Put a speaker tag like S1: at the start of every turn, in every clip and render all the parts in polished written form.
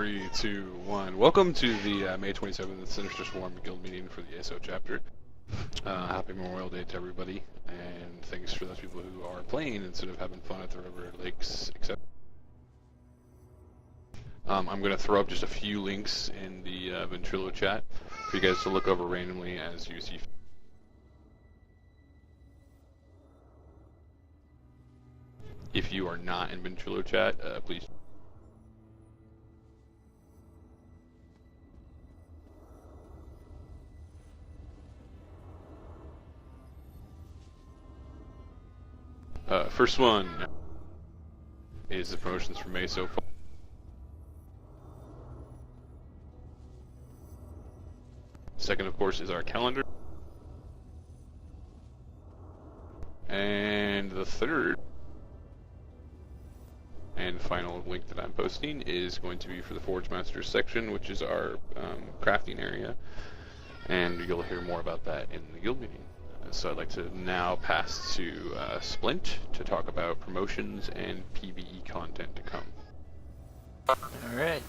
S1: Three, two, one. Welcome to the May 27th Sinister Swarm Guild meeting for the ASO chapter. Happy Memorial Day to everybody, and thanks for those people who are playing instead of having fun at the river, lakes, etc. I'm going to throw up just a few links in the Ventrilo chat for you guys to look over randomly as you see. If you are not in Ventrilo chat, please. First one is the promotions for May so far. Second, of course, is our calendar. And the third and final link that I'm posting is going to be for the Forge Masters section, which is our crafting area. And you'll hear more about that in the guild meeting. So I'd like to now pass to Splint to talk about promotions and PvE content to come.
S2: Alright.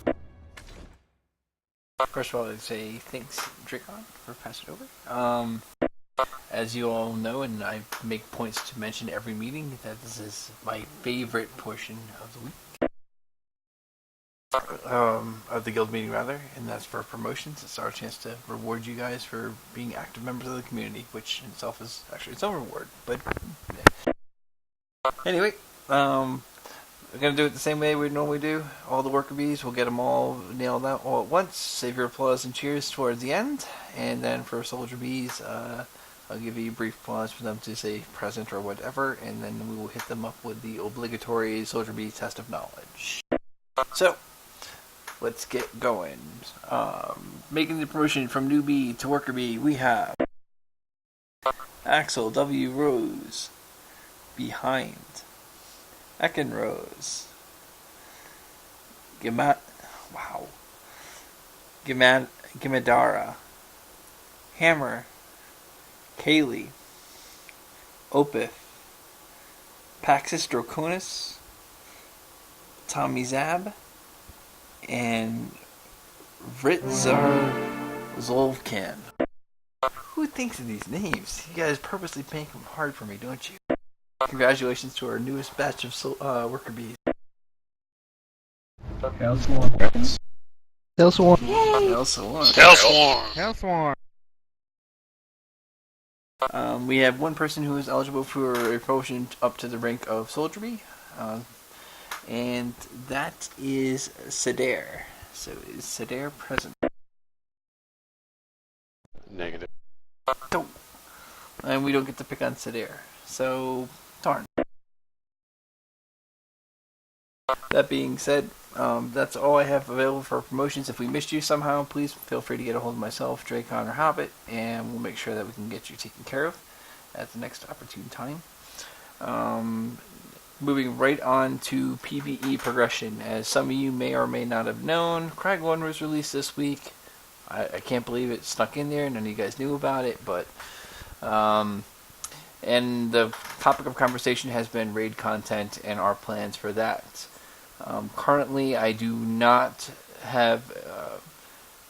S2: First of all, I'd say thanks, Dracon, for passing it over. As you all know, and I make points to mention every meeting, that this is my favorite portion of the week. Of the guild meeting, rather, and that's for promotions. It's our chance to reward you guys for being active members of the community, which in itself is actually its own reward. But anyway, we're gonna do it the same way we normally do. All the worker bees, we'll get them all nailed out all at once. Save your applause and cheers towards the end, and then for soldier bees, I'll give you a brief pause for them to say present or whatever, and then we will hit them up with the obligatory soldier bee test of knowledge. So, let's get going. Making the promotion from newbie to worker bee, we have Axel W. Rose behind Ekin Rose. Gimadara. Hammer. Kaylee. Opith. Paxis Draconis. Tommy Zab. And Ritzar Zolvkan. Who thinks of these names? You guys purposely make them hard for me, don't you? Congratulations to our newest batch of worker bees.
S3: Hellswarm.
S2: We have one person who is eligible for a promotion up to the rank of soldier bee, and that is Sadair. So is Sadair present?
S1: Negative.
S2: No. And we don't get to pick on Sadair. So, darn. That being said, that's all I have available for promotions. If we missed you somehow, please feel free to get a hold of myself, Dracon, or Hobbit, and we'll make sure that we can get you taken care of at the next opportune time. Moving right on to PvE progression. As some of you may or may not have known, Cragorn was released this week. I can't believe it snuck in there. None of you guys knew about it, but and the topic of conversation has been raid content and our plans for that. Currently, I do not have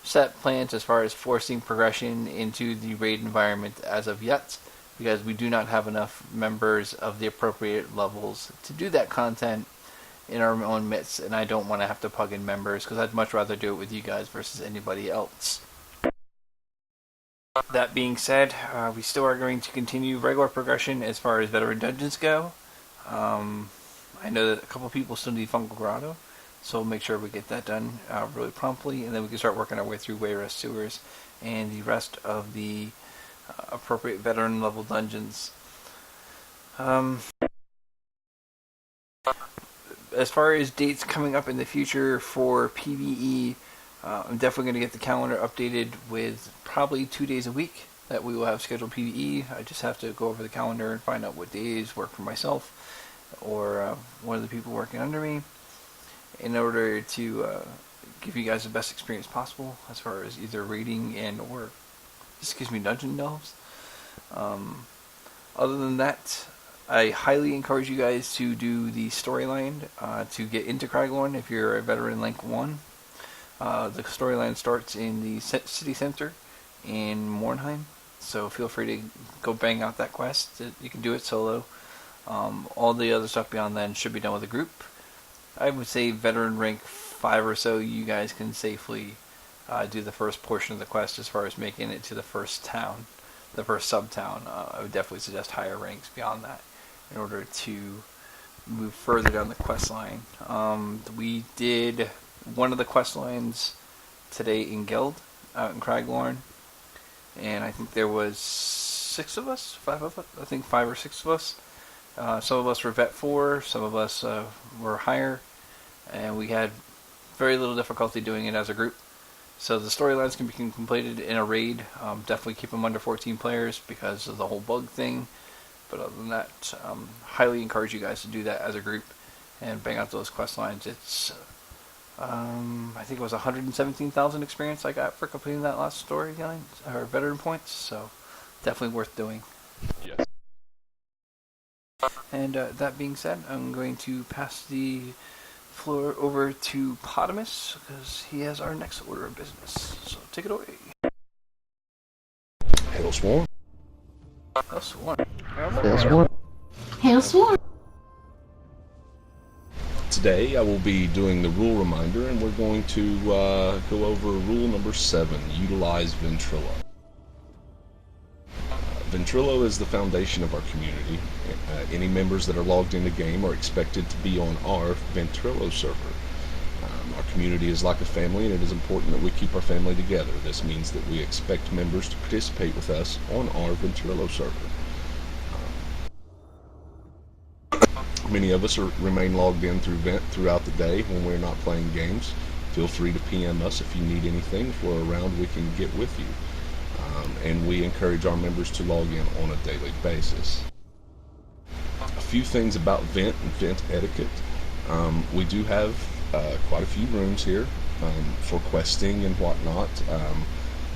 S2: set plans as far as forcing progression into the raid environment as of yet, because we do not have enough members of the appropriate levels to do that content in our own midst, and I don't want to have to plug in members, because I'd much rather do it with you guys versus anybody else. That being said, we still are going to continue regular progression as far as veteran dungeons go. I know that a couple of people still need Fungal Grotto, so we'll make sure we get that done really promptly, and then we can start working our way through Wayrest Sewers and the rest of the appropriate veteran level dungeons. As far as dates coming up in the future for PvE, I'm definitely going to get the calendar updated with probably 2 days a week that we will have scheduled PvE. I just have to go over the calendar and find out what days work for myself or one of the people working under me in order to give you guys the best experience possible as far as either raiding and or dungeon delves. Other than that, I highly encourage you guys to do the storyline to get into Cragorn if you're a veteran Link 1. The storyline starts in the city center in Mornheim, so feel free to go bang out that quest. You can do it solo. All the other stuff beyond then should be done with a group. I would say veteran rank 5 or so, you guys can safely do the first portion of the quest as far as making it to the first town, the first sub-town. I would definitely suggest higher ranks beyond that in order to move further down the quest line. We did one of the quest lines today in Guild, out in Craglorn, and I think there was 6 of us, 5 of us, I think 5 or 6 of us. Some of us were Vet 4, some of us were higher, and we had very little difficulty doing it as a group. So the storylines can be completed in a raid. Definitely keep them under 14 players because of the whole bug thing. But other than that, highly encourage you guys to do that as a group and bang out those quest lines. It's, I think it was 117,000 experience I got for completing that last storyline, or veteran points, so definitely worth doing.
S1: Yes.
S2: And that being said, I'm going to pass the floor over to Potamus because he has our next order of business. So take it away.
S3: Hail Swarm.
S2: Hail Swarm.
S3: Hail Swarm.
S4: Hail Swarm.
S3: Today I will be doing the rule reminder, and we're going to go over rule number 7, utilize Ventrilo. Ventrilo is the foundation of our community. Any members that are logged in the game are expected to be on our Ventrilo server. Our community is like a family, and it is important that we keep our family together. This means that we expect members to participate with us on our Ventrilo server. Many of us remain logged in through Vent throughout the day when we're not playing games. Feel free to PM us if you need anything. If we're around, we can get with you. And we encourage our members to log in on a daily basis. A few things about Vent and Vent etiquette. We do have quite a few rooms here for questing and whatnot.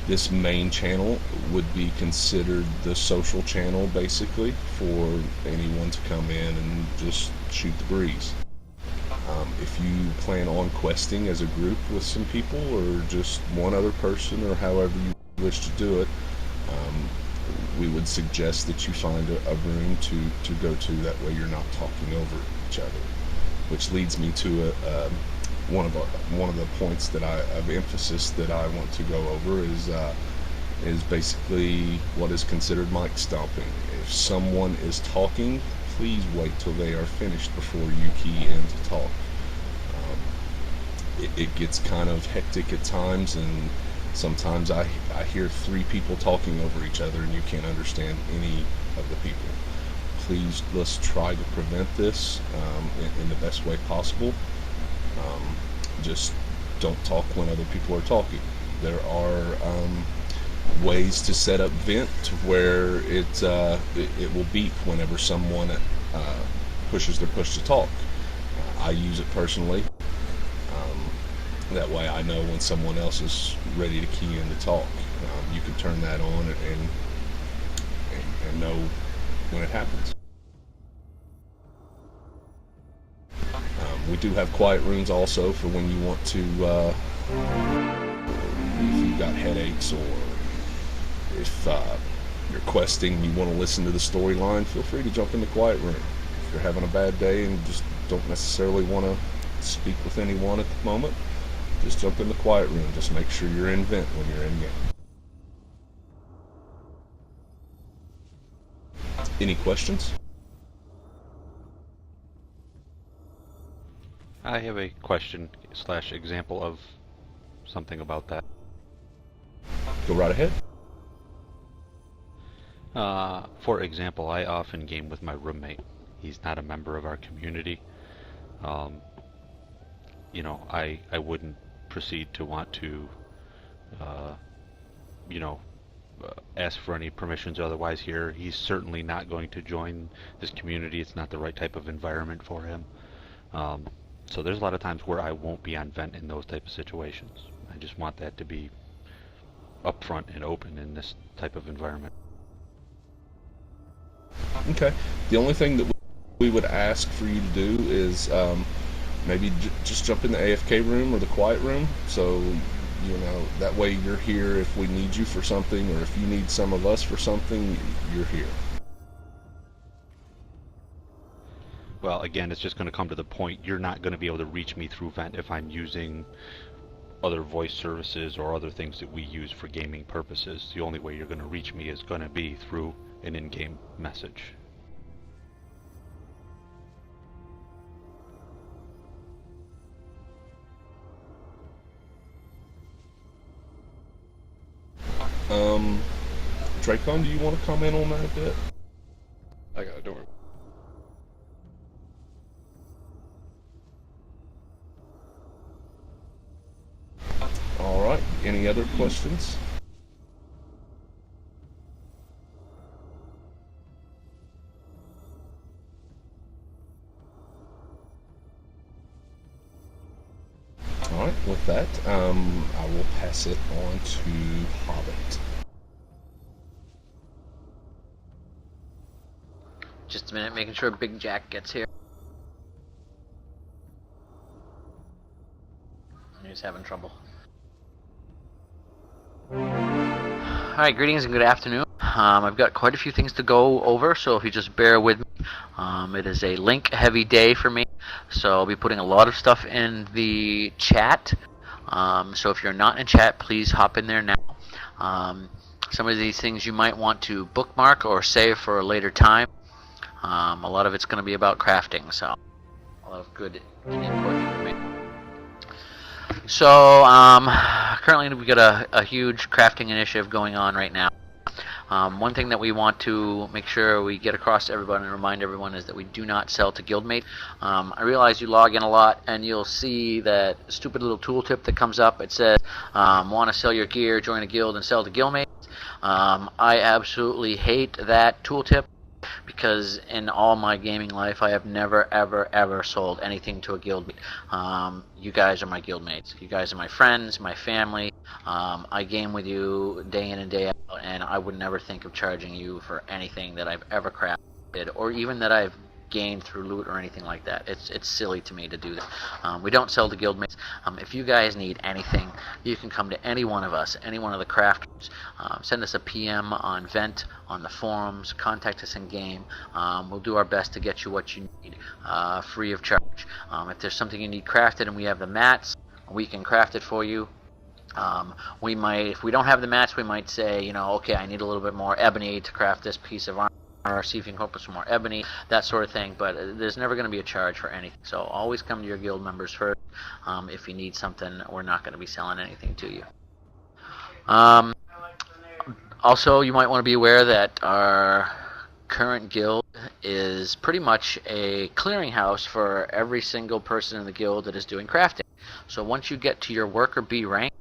S3: This main channel would be considered the social channel, basically, for anyone to come in and just shoot the breeze. If you plan on questing as a group with some people, or just one other person, or however you wish to do it, we would suggest that you find a room to go to. That way you're not talking over each other. Which leads me to one of the points that of emphasis that I want to go over is basically what is considered mic stomping. If someone is talking, please wait till they are finished before you key in to talk. It gets kind of hectic at times, and sometimes I hear 3 people talking over each other and you can't understand any of the people. Please, let's try to prevent this in the best way possible. Just don't talk when other people are talking. There are ways to set up Vent to where it will beep whenever someone pushes their push to talk. I use it personally. That way I know when someone else is ready to key in to talk. You can turn that on and know when it happens. We do have quiet rooms also for when you want to, if you've got headaches, or if you're questing and you want to listen to the storyline, feel free to jump in the quiet room. If you're having a bad day and just don't necessarily want to speak with anyone at the moment, just jump in the quiet room. Just make sure you're in Vent when you're in game. Any questions?
S5: I have a question / example of something about that.
S3: Go right ahead.
S5: For example, I often game with my roommate. He's not a member of our community. You know, I wouldn't proceed to want to, you know, ask for any permissions otherwise here. He's certainly not going to join this community. It's not the right type of environment for him. So there's a lot of times where I won't be on Vent in those type of situations. I just want that to be upfront and open in this type of environment.
S3: Okay. The only thing that we would ask for you to do is maybe just jump in the AFK room or the quiet room. So, that way you're here if we need you for something, or if you need some of us for something, you're here.
S5: Well, again, it's just going to come to the point, you're not going to be able to reach me through Vent if I'm using other voice services or other things that we use for gaming purposes. The only way you're going to reach me is going to be through an in-game message.
S3: Dracon, do you want to comment on that a bit?
S1: I got it, don't worry.
S3: Alright, any other questions? Alright, with that, I will pass it on to Hobbit.
S4: Just a minute, making sure Big Jack gets here. He's having trouble. Alright, greetings and good afternoon. I've got quite a few things to go over, so if you just bear with me. It is a link-heavy day for me, so I'll be putting a lot of stuff in the chat. So if you're not in chat, please hop in there now. Some of these things you might want to bookmark or save for a later time. A lot of it's going to be about crafting, so a lot of good and important information. So currently we've got a huge crafting initiative going on right now. One thing that we want to make sure we get across to everyone and remind everyone is that we do not sell to guildmates. I realize you log in a lot and you'll see that stupid little tooltip that comes up. It says, want to sell your gear, join a guild, and sell to guildmates. I absolutely hate that tooltip, because in all my gaming life I have never ever sold anything to a guildmate. You guys are my guildmates. You guys are my friends, my family. I game with you day in and day out, and I would never think of charging you for anything that I've ever crafted, or even that I've gained through loot or anything like that. It's silly to me to do that. We don't sell to guildmates. If you guys need anything, you can come to any one of us, any one of the crafters. Send us a PM on Vent, on the forums, contact us in game. We'll do our best to get you what you need, free of charge. If there's something you need crafted and we have the mats, we can craft it for you. We might, if we don't have the mats, we might say, okay, I need a little bit more ebony to craft this piece of armor, or see if you can hook up with some more ebony, that sort of thing. But there's never going to be a charge for anything. So always come to your guild members first. If you need something, we're not going to be selling anything to you. Also, you might want to be aware that our current guild is pretty much a clearinghouse for every single person in the guild that is doing crafting. So once you get to your worker B rank,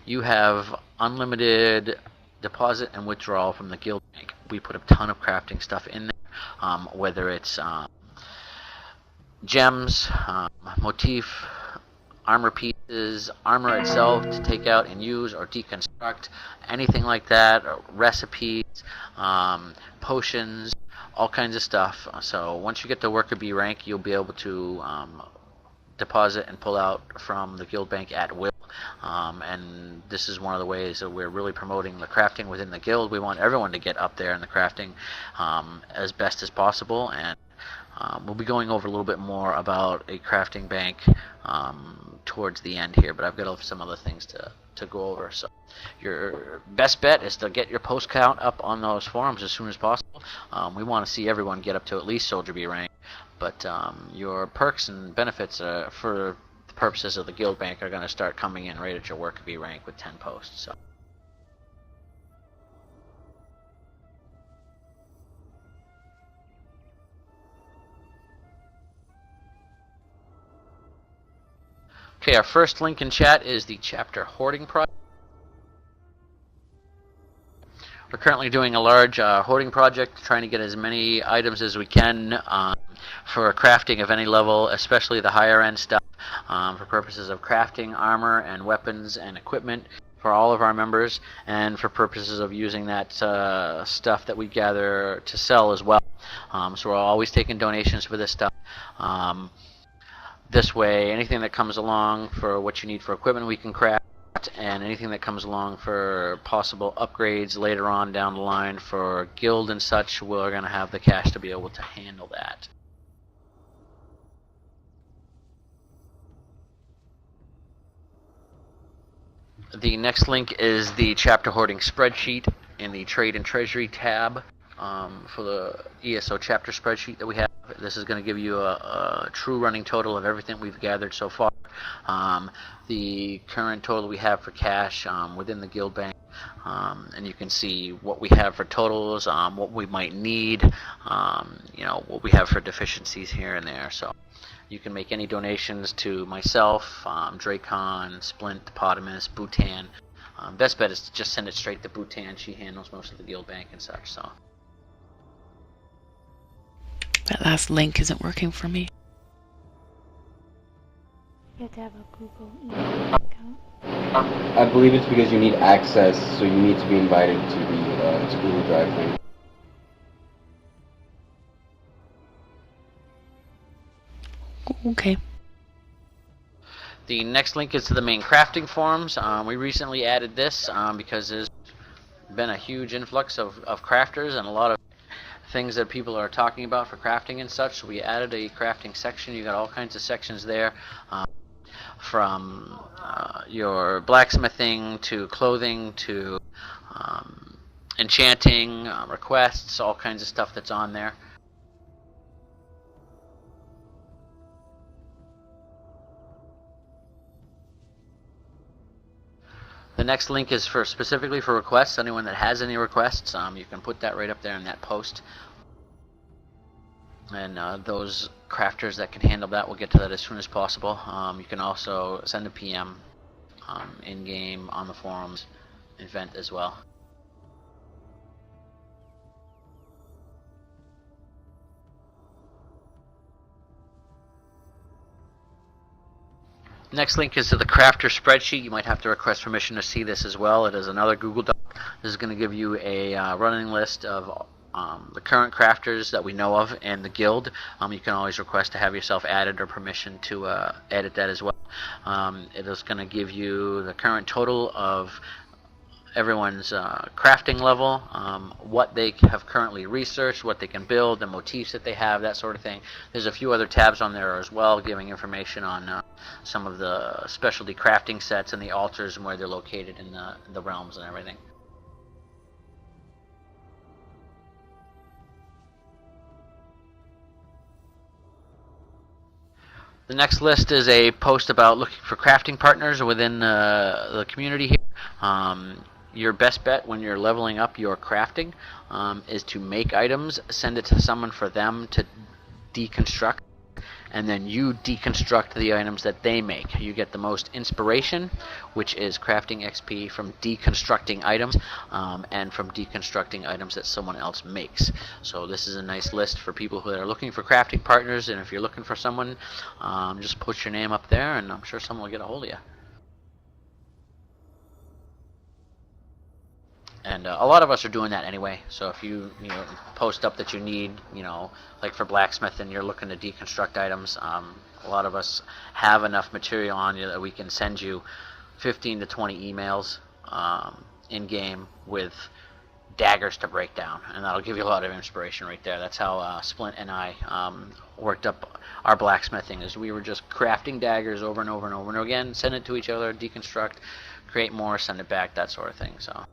S4: you have unlimited deposit and withdrawal from the guild bank. We put a ton of crafting stuff in there, whether it's gems, motif, armor pieces, armor itself to take out and use or deconstruct, anything like that, recipes, potions, all kinds of stuff. So once you get to worker B rank, you'll be able to deposit and pull out from the guild bank at will. And this is one of the ways that we're really promoting the crafting within the guild. We want everyone to get up there in the crafting as best as possible, and we'll be going over a little bit more about a crafting bank towards the end here, but I've got some other things to go over. So your best bet is to get your post count up on those forums as soon as possible. We want to see everyone get up to at least Soldier B rank, but your perks and benefits for the purposes of the guild bank are going to start coming in right at your worker B rank with 10 posts. So. Okay, our first link in chat is the chapter hoarding project. We're currently doing a large hoarding project, trying to get as many items as we can for crafting of any level, especially the higher end stuff, for purposes of crafting armor and weapons and equipment for all of our members, and for purposes of using that stuff that we gather to sell as well. So we're always taking donations for this stuff. This way, anything that comes along for what you need for equipment, we can craft, and anything that comes along for possible upgrades later on down the line for guild and such, we're going to have the cash to be able to handle that. The next link is the chapter hoarding spreadsheet in the Trade and Treasury tab for the ESO chapter spreadsheet that we have. This is going to give you a true running total of everything we've gathered so far. The current total we have for cash within the guild bank, and you can see what we have for totals, what we might need, what we have for deficiencies here and there. So you can make any donations to myself, Dracon, Splint, Potamus, Bhutan. Best bet is to just send it straight to Bhutan. She handles most of the guild bank and such. So
S6: that last link isn't working for me.
S7: You have to have a Google email account.
S8: I believe it's because you need access, so you need to be invited to the to Google Drive link.
S6: Okay.
S4: the next link is to the main crafting forums. We recently added this because there's been a huge influx of crafters and a lot of things that people are talking about for crafting and such. So we added a crafting section. You got all kinds of sections there, from your blacksmithing to clothing to enchanting, requests, all kinds of stuff that's on there. The next link is for specifically for requests. Anyone that has any requests, you can put that right up there in that post. And those crafters that can handle that will get to that as soon as possible. You can also send a PM in-game on the forums event as well. Next link is to the crafter spreadsheet. You might have to request permission to see this as well. It is another Google Doc. This is going to give you a running list of the current crafters that we know of in the guild. You can always request to have yourself added or permission to edit that as well. It is going to give you the current total of everyone's crafting level, what they have currently researched, what they can build, the motifs that they have, that sort of thing. There's a few other tabs on there as well, giving information on some of the specialty crafting sets and the altars and where they're located in the realms and everything. The next list is a post about looking for crafting partners within the community here. Your best bet when you're leveling up your crafting is to make items, send it to someone for them to deconstruct, and then you deconstruct the items that they make. You get the most inspiration, which is crafting XP from deconstructing items and from deconstructing items that someone else makes. So this is a nice list for people who are looking for crafting partners, and if you're looking for someone, just put your name up there and I'm sure someone will get a hold of you. And a lot of us are doing that anyway. So if you post up that you need, like for blacksmith and you're looking to deconstruct items, a lot of us have enough material on you that we can send you 15 to 20 emails in game with daggers to break down, and that'll give you a lot of inspiration right there. That's how Splint and I worked up our blacksmithing, is we were just crafting daggers over and over and over and again, send it to each other, deconstruct, create more, send it back, that sort of thing. So.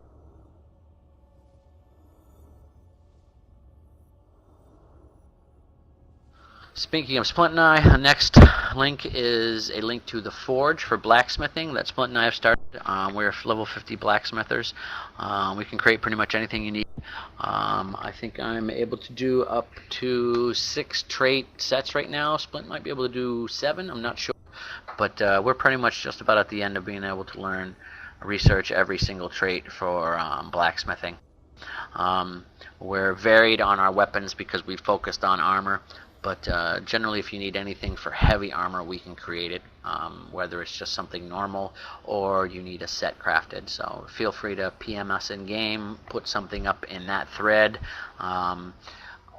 S4: Speaking of Splint and I, the next link is a link to the Forge for blacksmithing that Splint and I have started. We're level 50 blacksmithers. We can create pretty much anything you need. I think I'm able to do up to 6 trait sets right now. Splint might be able to do 7, I'm not sure. But we're pretty much just about at the end of being able to learn, research every single trait for blacksmithing. We're varied on our weapons because we focused on armor. But generally, if you need anything for heavy armor, we can create it, whether it's just something normal or you need a set crafted. So feel free to PM us in-game, put something up in that thread,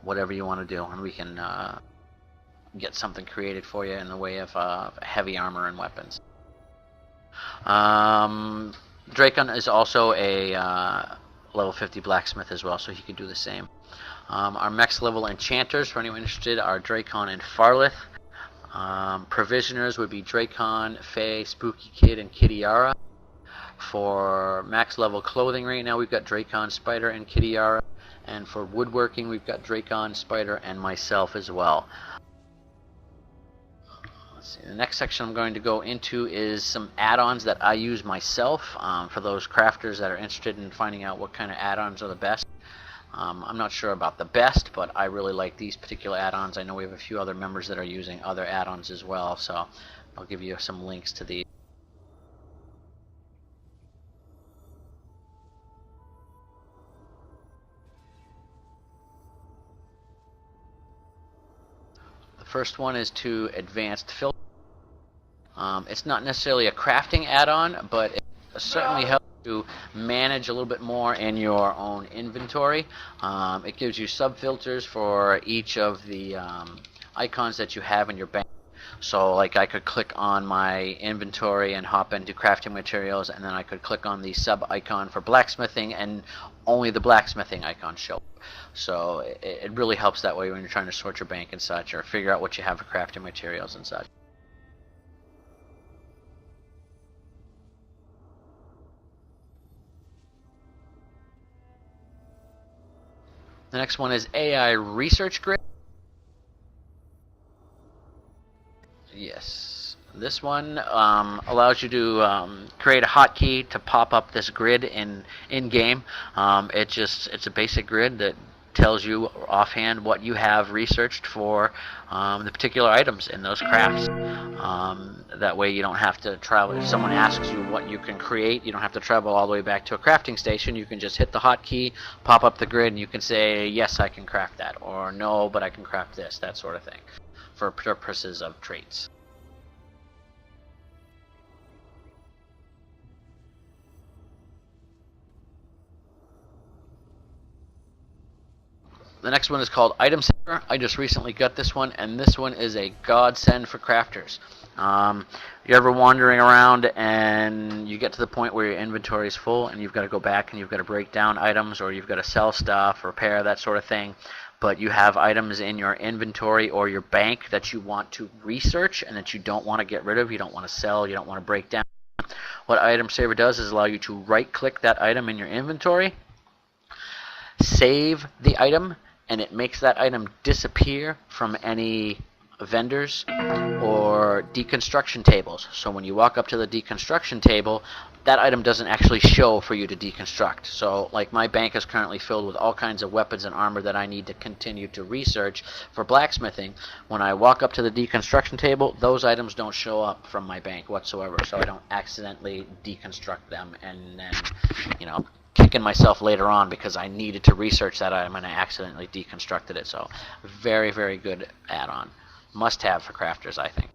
S4: whatever you want to do, and we can get something created for you in the way of heavy armor and weapons. Dracon is also a level 50 blacksmith as well, so he could do the same. Our max level enchanters, for anyone interested, are Dracon and Farlith. Provisioners would be Dracon, Faye, Spooky Kid, and Kitiara. For max level clothing right now, we've got Dracon, Spider, and Kitiara. And for woodworking, we've got Dracon, Spider, and myself as well. Let's see, the next section I'm going to go into is some add-ons that I use myself, for those crafters that are interested in finding out what kind of add-ons are the best. I'm not sure about the best, but I really like these particular add-ons. I know we have a few other members that are using other add-ons as well, so I'll give you some links to these. The first one is to Advanced Filter. It's not necessarily a crafting add-on, but it certainly helps to manage a little bit more in your own inventory. It gives you sub-filters for each of the icons that you have in your bank. So like I could click on my inventory and hop into crafting materials, and then I could click on the sub-icon for blacksmithing, and only the blacksmithing icon show up. So it really helps that way when you're trying to sort your bank and such, or figure out what you have for crafting materials and such. The next one is AI Research Grid. Yes, this one allows you to create a hotkey to pop up this grid in game. It's a basic grid that tells you offhand what you have researched for the particular items in those crafts. That way you don't have to travel. If someone asks you what you can create, you don't have to travel all the way back to a crafting station. You can just hit the hotkey, pop up the grid, and you can say, yes, I can craft that, or no, but I can craft this, that sort of thing, for purposes of traits. The next one is called Item Saver. I just recently got this one, and this one is a godsend for crafters. You're ever wandering around and you get to the point where your inventory is full and you've got to go back and you've got to break down items, or you've got to sell stuff, repair, that sort of thing, but you have items in your inventory or your bank that you want to research and that you don't want to get rid of, you don't want to sell, you don't want to break down. What Item Saver does is allow you to right-click that item in your inventory, save the item, and it makes that item disappear from any vendors or deconstruction tables. So when you walk up to the deconstruction table, that item doesn't actually show for you to deconstruct. So like my bank is currently filled with all kinds of weapons and armor that I need to continue to research for blacksmithing. When I walk up to the deconstruction table, those items don't show up from my bank whatsoever, so I don't accidentally deconstruct them and then, kicking myself later on because I needed to research that item and I accidentally deconstructed it. So very, very good add-on. Must have for crafters, I think.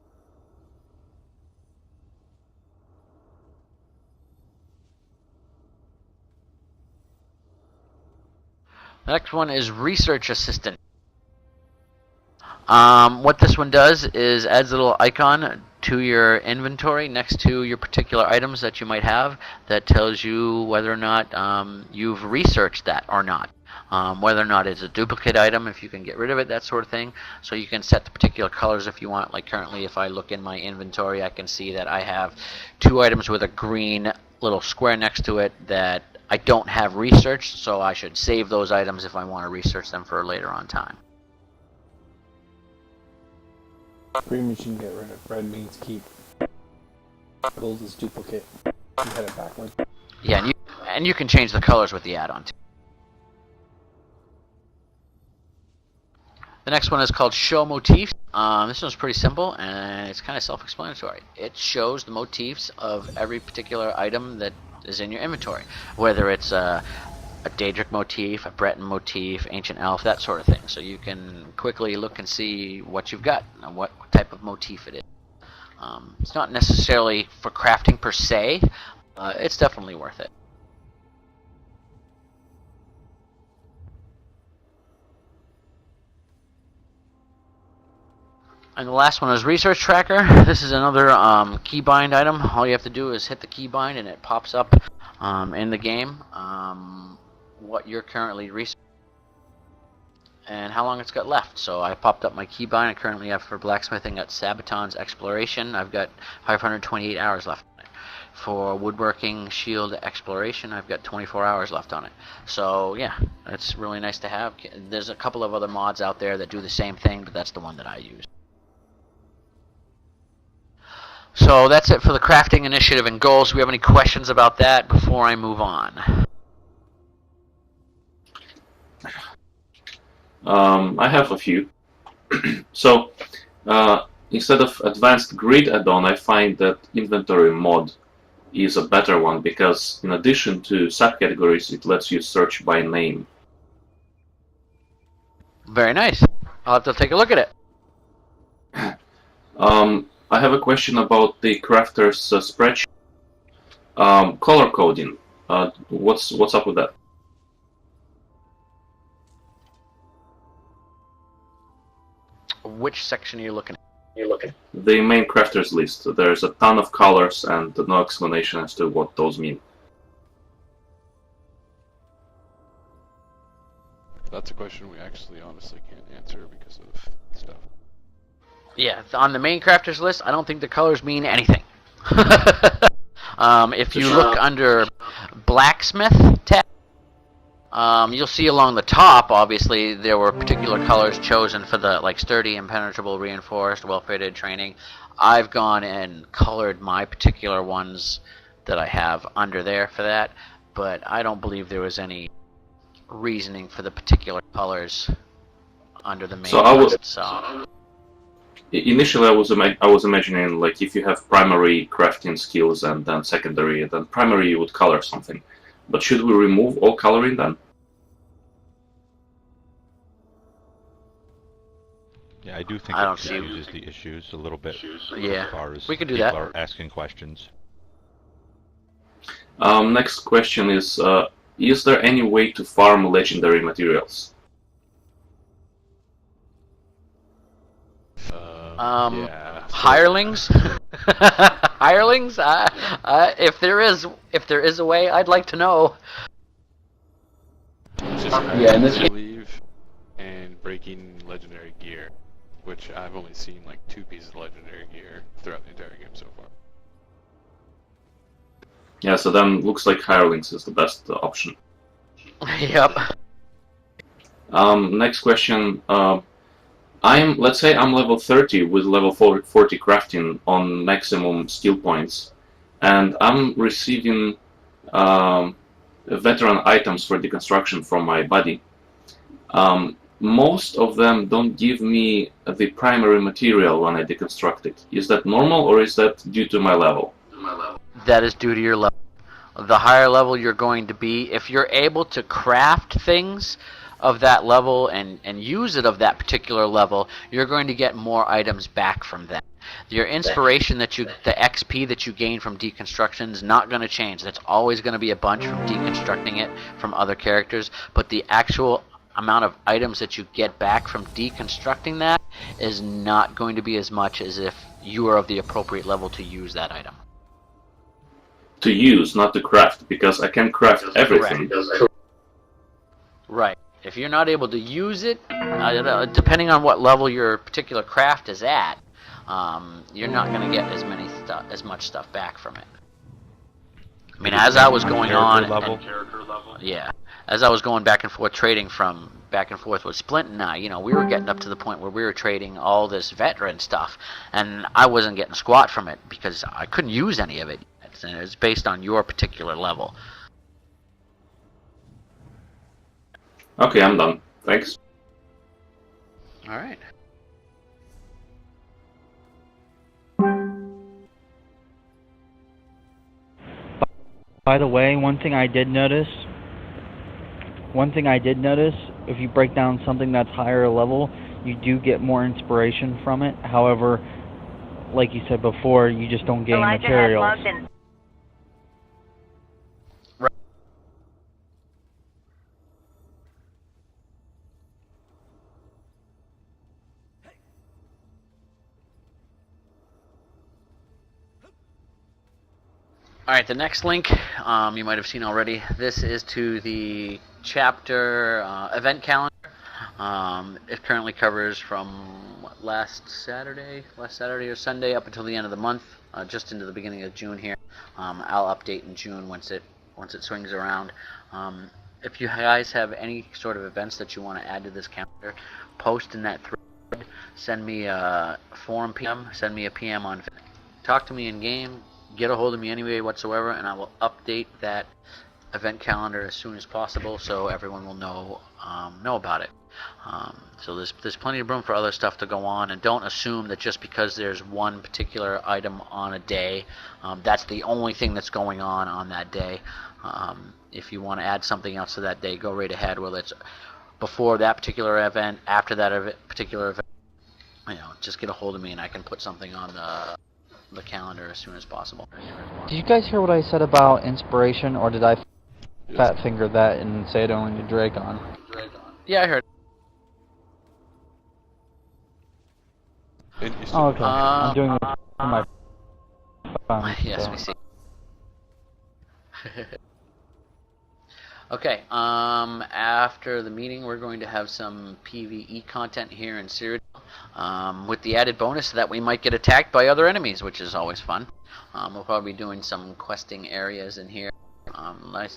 S4: The next one is Research Assistant. What this one does is adds a little icon to your inventory next to your particular items that you might have that tells you whether or not you've researched that or not. Whether or not it's a duplicate item, if you can get rid of it, that sort of thing. So you can set the particular colors if you want. Like currently, if I look in my inventory, I can see that I have 2 items with a green little square next to it that I don't have researched, so I should save those items if I want to research them for later on time.
S2: Green means you can get rid of. Red means keep. Gold is duplicate. You had it backwards.
S4: Yeah, and you can change the colors with the add-on too. The next one is called Show Motifs. This one's pretty simple and it's kind of self-explanatory. It shows the motifs of every particular item that is in your inventory, whether it's a Daedric motif, a Breton motif, Ancient Elf, that sort of thing. So you can quickly look and see what you've got and what type of motif it is. It's not necessarily for crafting per se. It's definitely worth it. And the last one is Research Tracker. This is another keybind item. All you have to do is hit the keybind and it pops up in the game what you're currently researching and how long it's got left. So I popped up my keybind. I currently have for blacksmithing at Sabaton's Exploration. I've got 528 hours left on it. For woodworking shield exploration, I've got 24 hours left on it. So yeah, it's really nice to have. There's a couple of other mods out there that do the same thing, but that's the one that I use. So that's it for the crafting initiative and goals. Do we have any questions about that before I move on?
S9: I have a few. So, instead of advanced grid add-on, I find that inventory mod is a better one because in addition to subcategories, it lets you search by name.
S4: Very nice. I'll have to take a look at it.
S9: I have a question about the crafter's spreadsheet. Color coding. What's up with that?
S4: Which section are you looking at?
S9: The main crafters list. There's a ton of colors and no explanation as to what those mean.
S1: That's a question we actually honestly can't answer because of stuff.
S4: Yeah, on the main crafters list, I don't think the colors mean anything. If you look under blacksmith tab, you'll see along the top, obviously, there were particular colors chosen for the sturdy, impenetrable, reinforced, well-fitted training. I've gone and colored my particular ones that I have under there for that, but I don't believe there was any reasoning for the particular colors under the main list. So
S9: initially, I was imagining if you have primary crafting skills and then secondary, and then primary you would color something. But should we remove all coloring then?
S5: Yeah, I do think
S4: I
S5: it
S4: don't see-
S5: confuses the issues a little bit
S4: Yeah,
S5: as far as
S4: we could do
S5: people
S4: that.
S5: are asking questions.
S9: Next question is there any way to farm legendary materials?
S1: Yeah.
S4: Hirelings, hirelings. If there is a way, I'd like to know.
S1: It's just
S8: Yeah, in this
S1: I
S8: case-
S1: believe, and breaking legendary gear, which I've only seen 2 pieces of legendary gear throughout the entire game so far.
S9: Yeah, so then looks like hirelings is the best option.
S4: Yep.
S9: Next question. Let's say I'm level 30 with level 40 crafting on maximum skill points, and I'm receiving veteran items for deconstruction from my buddy. Most of them don't give me the primary material when I deconstruct it. Is that normal or is that due to my level?
S4: That is due to your level. The higher level you're going to be, if you're able to craft things of that level and use it of that particular level, you're going to get more items back from that. Your inspiration the XP that you gain from deconstruction is not going to change. That's always going to be a bunch from deconstructing it from other characters, but the actual amount of items that you get back from deconstructing that is not going to be as much as if you are of the appropriate level to use that item.
S9: To use, not to craft, because I can craft everything.
S4: Right. If you're not able to use it, depending on what level your particular craft is at, you're not going to get as much stuff back from it. I mean, as I was going on, as I was going back and forth trading with Splint and I, we were getting up to the point where we were trading all this veteran stuff, and I wasn't getting squat from it because I couldn't use any of it. And it's based on your particular level.
S9: Okay, I'm done. Thanks.
S4: All right.
S10: By the way, one thing I did notice, if you break down something that's higher level, you do get more inspiration from it. However, like you said before, you just don't gain materials.
S4: Alright, the next link you might have seen already. This is to the chapter event calendar. It currently covers from last Saturday or Sunday up until the end of the month, just into the beginning of June here. I'll update in June once it swings around. If you guys have any sort of events that you want to add to this calendar, post in that thread. Send me a forum PM. Send me a PM on. Talk to me in game. Get a hold of me anyway whatsoever, and I will update that event calendar as soon as possible so everyone will know about it. So there's plenty of room for other stuff to go on, and don't assume that just because there's one particular item on a day, that's the only thing that's going on that day. If you want to add something else to that day, go right ahead. Whether it's before that particular event, after that particular event, just get a hold of me and I can put something on the calendar as soon as possible.
S10: Did you guys hear what I said about inspiration, or did I fat finger that and say it only to Dragon?
S4: Yeah, I heard.
S10: Oh, okay. I'm doing it on my phone.
S4: Yes,
S10: so.
S4: we see. Okay, after the meeting, we're going to have some PvE content here in Cyrodiil, with the added bonus that we might get attacked by other enemies, which is always fun. We'll probably be doing some questing areas in here.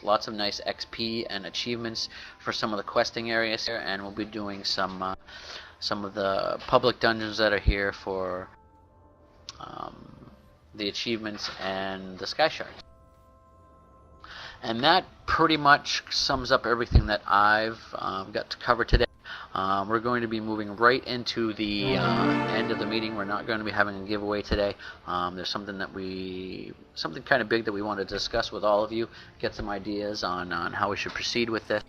S4: Lots of nice XP and achievements for some of the questing areas here, and we'll be doing some of the public dungeons that are here for the achievements and the Sky Shards. And that pretty much sums up everything that I've got to cover today. We're going to be moving right into the end of the meeting. We're not going to be having a giveaway today. There's something kind of big that we want to discuss with all of you, get some ideas on how we should proceed with this.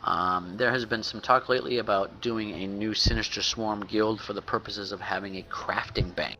S4: There has been some talk lately about doing a new Sinister Swarm guild for the purposes of having a crafting bank.